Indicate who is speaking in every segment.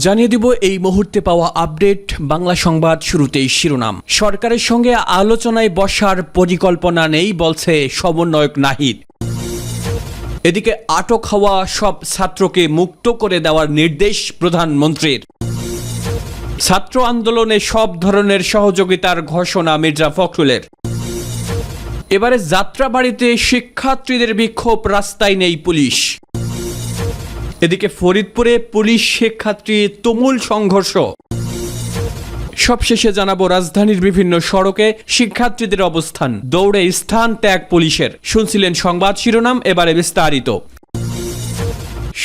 Speaker 1: জানিয়ে দিব এই মুহূর্তে পাওয়া আপডেট বাংলা সংবাদ। শুরুতেই শিরোনাম। সরকারের সঙ্গে আলোচনায় বসার পরিকল্পনা নেই বলছে সমন্বয়ক নাহিদ। এদিকে আটক হওয়া সব ছাত্রকে মুক্ত করে দেওয়ার নির্দেশ প্রধানমন্ত্রীর। ছাত্র আন্দোলনে সব ধরনের সহযোগিতার ঘোষণা মির্জা ফখরুলের। এবারে যাত্রাবাড়িতে শিক্ষার্থীদের বিক্ষোভ, রাস্তায় নেই পুলিশ। এদিকে ফরিদপুরে পুলিশ শিক্ষার্থী তুমুল সংঘর্ষ। সবশেষে জানাবো রাজধানীর বিভিন্ন সড়কে শিক্ষার্থীদের অবস্থান, দৌড়ে স্থান ত্যাগ পুলিশের। শুনছিলেন সংবাদ শিরোনাম, এবারে বিস্তারিত।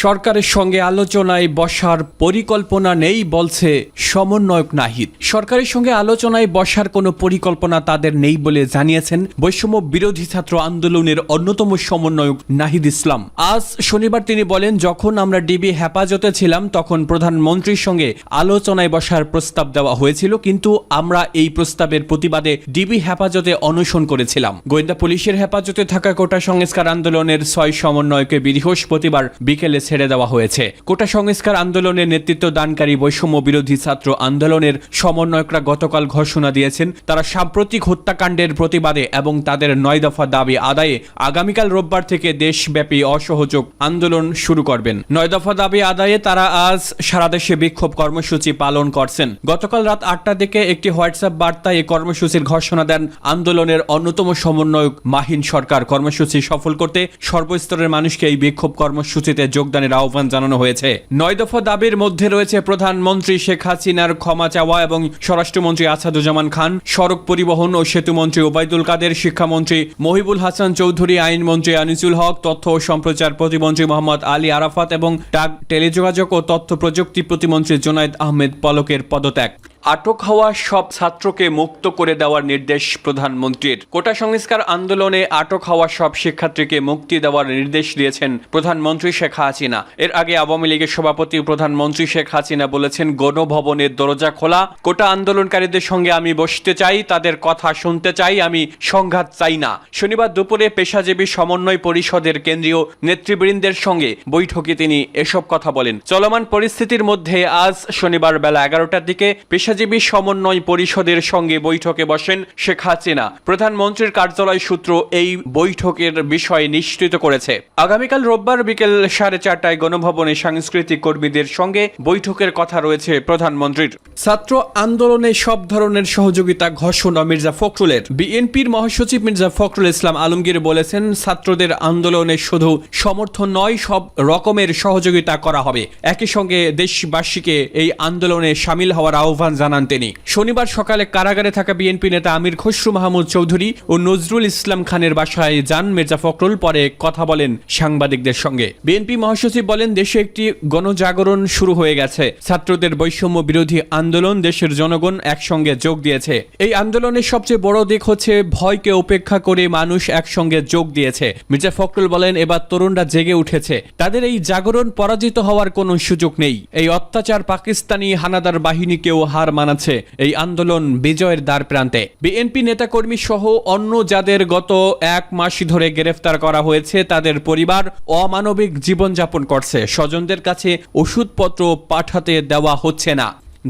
Speaker 1: সরকারের সঙ্গে আলোচনায় বসার পরিকল্পনা নেই বলছে সমন্বয়ক নাহিদ। সরকারের সঙ্গে আলোচনায় বসার কোনো পরিকল্পনা তাদের নেই বলে জানিয়েছেন বৈষম্য বিরোধী ছাত্র আন্দোলনের অন্যতম সমন্বয়ক নাহিদ ইসলাম। আজ শনিবার তিনি বলেন, যখন আমরা ডিবি হেফাজতে ছিলাম তখন প্রধানমন্ত্রীর সঙ্গে আলোচনায় বসার প্রস্তাব দেওয়া হয়েছিল, কিন্তু আমরা এই প্রস্তাবের প্রতিবাদে ডিবি হেফাজতে অনশন করেছিলাম। গোয়েন্দা পুলিশের হেফাজতে থাকা কোটা সংস্কার আন্দোলনের 6 সমন্বয়কে বৃহস্পতিবার বিকেলে ছেড়ে দেওয়া হয়েছে। কোটা সংস্কার আন্দোলনের নেতৃত্ব দানকারী বৈষম্য বিরোধী ছাত্র আন্দোলনের সমন্বয়করা গতকাল ঘোষণা দিয়েছেন, তারা সাম্প্রতিক হত্যাকাণ্ডের প্রতিবাদে এবং তাদের 9 দফা দাবি আদায়ে আগামীকাল রোববার থেকে দেশব্যাপী অসহযোগ আন্দোলন শুরু করবেন। 9 দফা দাবি আদায়ে তারা আজ সারা দেশে বিক্ষোভ কর্মসূচি পালন করছেন। গতকাল রাত 8টার দিকে একটি হোয়াটসঅ্যাপ বার্তায় এই কর্মসূচির ঘোষণা দেন আন্দোলনের অন্যতম সমন্বয়ক মাহিন সরকার। কর্মসূচি সফল করতে সর্বস্তরের মানুষকে এই বিক্ষোভ কর্মসূচিতে যোগদানের আহ্বান জানানো হয়েছে। 9 দফা দাবির মধ্যে রয়েছে প্রধানমন্ত্রী শেখ হাসিনার ক্ষমা চাওয়া এবং স্বরাষ্ট্রমন্ত্রী আসাদুজ্জামান খান, সড়ক পরিবহন ও সেতুমন্ত্রী ওবায়দুল কাদের, শিক্ষামন্ত্রী মহিবুল হাসান চৌধুরী, আইনমন্ত্রী আনিসুল হক, তথ্য ও সম্প্রচার প্রতিমন্ত্রী মোহাম্মদ আলী আরাফাত এবং ডাক, টেলিযোগাযোগ ও তথ্য প্রযুক্তি প্রতিমন্ত্রী জুনায়েদ আহমেদ পলকের পদত্যাগ। আটক হওয়া সব ছাত্রকে মুক্ত করে দেওয়ার নির্দেশ প্রধানমন্ত্রীর। কোটা সংস্কার আন্দোলনে আটক হওয়া সব শিক্ষার্থীকে মুক্তি দেওয়ার নির্দেশ দিয়েছেন প্রধানমন্ত্রী শেখ হাসিনা। এর আগে আওয়ামী লীগের সভাপতি প্রধানমন্ত্রী শেখ হাসিনা বলেছেন, গণভবনের দরজা খোলা, কোটা আন্দোলনকারীদের সঙ্গে আমি বসতে চাই, তাদের কথা শুনতে চাই, আমি সংঘাত চাই না। শনিবার দুপুরে পেশাজীবী সমন্বয় পরিষদের কেন্দ্রীয় নেতৃবৃন্দের সঙ্গে বৈঠকে তিনি এসব কথা বলেন। চলমান পরিস্থিতির মধ্যে আজ শনিবার বেলা 11টার দিকে পেশাজীবী সমন্বয় পরিষদের সঙ্গে বৈঠকে বসেন শেখ হাসিনা। প্রধানমন্ত্রীর কার্যালয় সূত্র এই বৈঠকের বিষয় নিশ্চিত করেছে। আগামীকাল রোববার বিকেল 4:30টায় গণভবনে সাংস্কৃতিক কর্মীদের সঙ্গে বৈঠকের কথা রয়েছে প্রধানমন্ত্রীর। ছাত্র আন্দোলনে সব ধরনের সহযোগিতা ঘোষণা মির্জা ফখরুলের। বিএনপির মহাসচিব মির্জা ফখরুল ইসলাম আলমগীর বলেছেন, ছাত্রদের আন্দোলনে শুধু সমর্থন নয়, সব রকমের সহযোগিতা করা হবে। একই সঙ্গে দেশবাসীকে এই আন্দোলনে সামিল হওয়ার আহ্বান জানান তিনি। শনিবার সকালে কারাগারে থাকা বিএনপি নেতা আমির খসরু মাহমুদ চৌধুরী ও নজরুল ইসলাম খানের বাসায় যান মির্জা ফখরুল, পরে কথা বলেন সাংবাদিকদের সঙ্গে। বিএনপি মহাসচিব বলেন, দেশে একটি গণজাগরণ শুরু হয়ে গেছে। ছাত্রদের বৈষম্য বিরোধী আন্দোলন, দেশের জনগণ একসঙ্গে যোগ দিয়েছে। এই আন্দোলনের সবচেয়ে বড় দিক হচ্ছে ভয়কে উপেক্ষা করে মানুষ একসঙ্গে যোগ দিয়েছে। মির্জা ফখরুল বলেন, এবার তরুণরা জেগে উঠেছে, তাদের এই জাগরণ পরাজিত হওয়ার কোনো সুযোগ নেই। এই অত্যাচার পাকিস্তানি হানাদার বাহিনীকেও হার মানাচ্ছে। এই আন্দোলন বিজয়ের দ্বার প্রান্তে। বিএনপি নেতাকর্মী সহ অন্য যাদের গত 1 মাস ধরে গ্রেফতার করা হয়েছে, তাদের পরিবার অমানবিক জীবনযাপন করছে। স্বজনদের কাছে ওষুধপত্র পাঠাতে দেওয়া হচ্ছে না।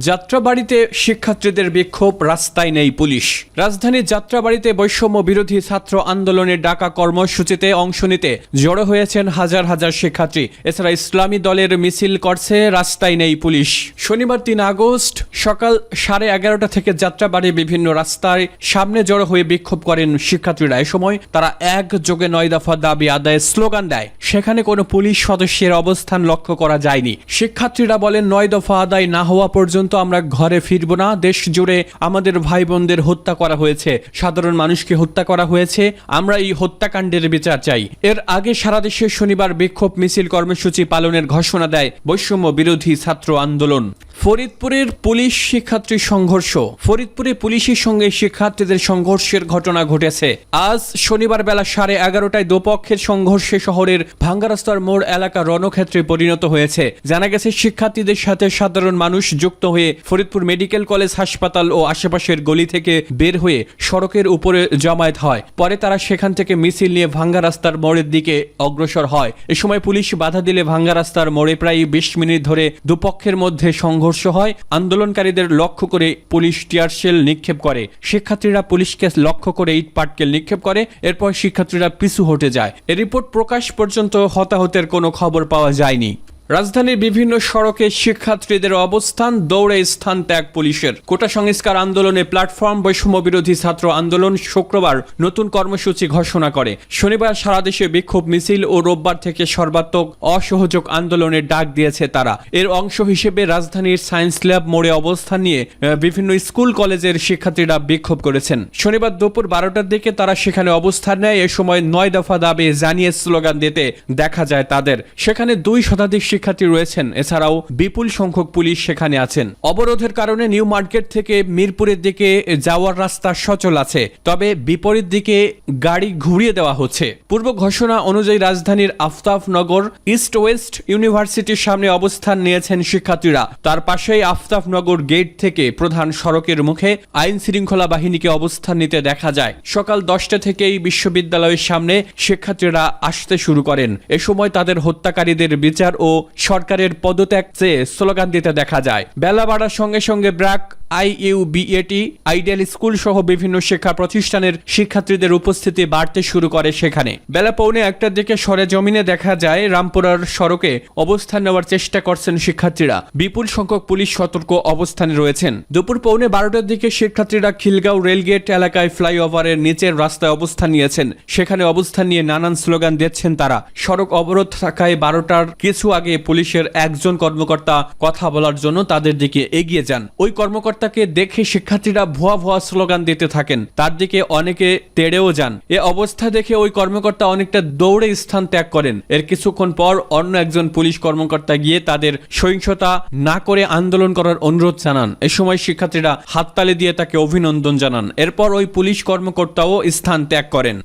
Speaker 1: যাত্রাবাড়িতে শিক্ষার্থীদের বিক্ষোভ, রাস্তায় নেই পুলিশ। রাজধানীর যাত্রাবাড়িতে বৈষম্য বিরোধী ছাত্র আন্দোলনের ডাকা কর্মসূচিতে অংশ নিতে জড়ো হয়েছেন হাজার হাজার শিক্ষার্থী। এছাড়া ইসলামী দলের মিছিল করছে, রাস্তায় নেই পুলিশ। শনিবার 3 আগস্ট সকাল 11:30 থেকে যাত্রাবাড়ির বিভিন্ন রাস্তায় সামনে জড়ো হয়ে বিক্ষোভ করেন শিক্ষার্থীরা। এ সময় তারা একযোগে 9 দফা দাবি আদায়ের স্লোগান দেয়। সেখানে কোনো পুলিশ সদস্যের অবস্থান লক্ষ্য করা যায়নি। শিক্ষার্থীরা বলেন, 9 দফা আদায় না হওয়া পর্যন্ত আমরা ঘরে ফিরব না। দেশ জুড়ে আমাদের ভাই বোনদের হত্যা করা হয়েছে, সাধারণ মানুষকে হত্যা করা হয়েছে, আমরা এই হত্যাকাণ্ডের বিচার চাই। এর আগে সারা দেশে শনিবার বিক্ষোভ মিছিল কর্মসূচি পালনের ঘোষণা দেয় বৈষম্য বিরোধী ছাত্র আন্দোলন। ফরিদপুরের পুলিশ শিক্ষার্থী সংঘর্ষ। ফরিদপুরে পুলিশের সঙ্গে শিক্ষার্থীদের সংঘর্ষের ঘটনা ঘটেছে। আজ শনিবার বেলা 11:30টায় দুপক্ষের সংঘর্ষে শহরের ভাঙ্গারাস্তার মোড় এলাকা রণক্ষেত্রে পরিণত হয়েছে। জানা গেছে, শিক্ষার্থীদের সাথে সাধারণ মানুষ যুক্ত হয়ে ফরিদপুর মেডিকেল কলেজ হাসপাতাল ও আশেপাশের গলি থেকে বের হয়ে সড়কের উপরে জমায়েত হয়। পরে তারা সেখান থেকে মিছিল নিয়ে ভাঙ্গারাস্তার মোড়ের দিকে অগ্রসর হয়। এ সময় পুলিশ বাধা দিলে ভাঙ্গারাস্তার মোড়ে প্রায় 20 মিনিট ধরে দুপক্ষের মধ্যে সংঘর্ষ হয়। আন্দোলনকারীদের লক্ষ্য করে পুলিশ টিয়ারশেল নিক্ষেপ করে। শিক্ষার্থীরা পুলিশকে লক্ষ্য করে ইট পাটকেল নিক্ষেপ করে। এরপর শিক্ষার্থীরা পিছু হটে যায়। এ রিপোর্ট প্রকাশ পর্যন্ত হতাহতের কোনো খবর পাওয়া যায়নি। রাজধানীর বিভিন্ন সড়কে শিক্ষার্থীদের অবস্থান, দৌড়ে স্থান ত্যাগ পুলিশের। কোটা সংস্কার আন্দোলনে প্ল্যাটফর্ম বৈষম্য বিরোধী ছাত্র আন্দোলন শুক্রবার নতুন কর্মসূচি ঘোষণা করে। শনিবার সারা দেশে বিক্ষোভ মিছিল ও রোববার থেকে সর্বাত্মক অসহযোগ আন্দোলনের ডাক দিয়েছে তারা। এর অংশ হিসেবে রাজধানীর সায়েন্স ল্যাব মোড়ে অবস্থান নিয়ে বিভিন্ন স্কুল কলেজের শিক্ষার্থীরা বিক্ষোভ করেছেন। শনিবার দুপুর 12টার দিকে তারা সেখানে অবস্থান নেয়। এ সময় 9 দফা দাবি জানিয়ে স্লোগান দিতে দেখা যায় তাদের। সেখানে 2 শতাধিক শিক্ষার্থী রয়েছেন। এছাড়াও বিপুল সংখ্যক পুলিশ সেখানে আছেন। অবরোধের কারণে নিউ মার্কেট থেকে মিরপুরের দিকে যাওয়ার রাস্তা সচল আছে, তবে বিপরীত দিকে গাড়ি ঘুরিয়ে দেওয়া হচ্ছে। পূর্ব ঘোষণা অনুযায়ী রাজধানীর আফতাবনগর ইস্ট ওয়েস্ট ইউনিভার্সিটির সামনে অবস্থান নিয়েছেন শিক্ষার্থীরা। তার পাশেই আফতাবনগর গেট থেকে প্রধান সড়কের মুখে আইন শৃঙ্খলা বাহিনীকে অবস্থান নিতে দেখা যায়। সকাল 10টা থেকেই বিশ্ববিদ্যালয়ের সামনে শিক্ষার্থীরা আসতে শুরু করেন। এ সময় তাদের হত্যাকারীদের বিচার ও সরকারের পদত্যাগ চেয়ে স্লোগান দিতে দেখা যায়। বেলা বাড়ার সঙ্গে সঙ্গে ব্র্যাক, IUBAT, আইডিয়াল স্কুল সহ বিভিন্ন শিক্ষা প্রতিষ্ঠানের শিক্ষার্থীদের উপস্থিতি বাড়তে শুরু করে সেখানে। বেলা 1:45টার দিকে সরেজমিনে দেখা যায় রামপুরার সড়কে অবস্থান নেওয়ার চেষ্টা করছেন শিক্ষার্থীরা। বিপুল সংখ্যক পুলিশ সতর্ক অবস্থানে রয়েছেন। দুপুর 12:15টার দিকে শিক্ষার্থীরা খিলগাঁও রেলগেট এলাকায় ফ্লাইওভারের নিচের রাস্তায় অবস্থান নিয়েছেন। সেখানে অবস্থান নিয়ে নানান স্লোগান দিচ্ছেন তারা। সড়ক অবরোধ থাকায় 12টার কিছু আগে পুলিশের একজন কর্মকর্তা কথা বলার জন্য তাদের দিকে এগিয়ে যান। ওই কর্মকর্তাকে দেখে শিক্ষার্থীরা ভুয়া ভুয়া স্লোগান দিতে থাকেন। তার দিকে অনেকে তেড়েও যান। এ অবস্থা দেখে ওই কর্মকর্তা অনেকটা দৌড়ে স্থান ত্যাগ করেন। এর কিছুক্ষণ পর অন্য একজন পুলিশ কর্মকর্তা গিয়ে তাদের সহিংসতা না করে আন্দোলন করার অনুরোধ জানান। এ সময় শিক্ষার্থীরা হাততালি দিয়ে তাকে অভিনন্দন জানান। এরপর ওই পুলিশ কর্মকর্তাও স্থান ত্যাগ করেন।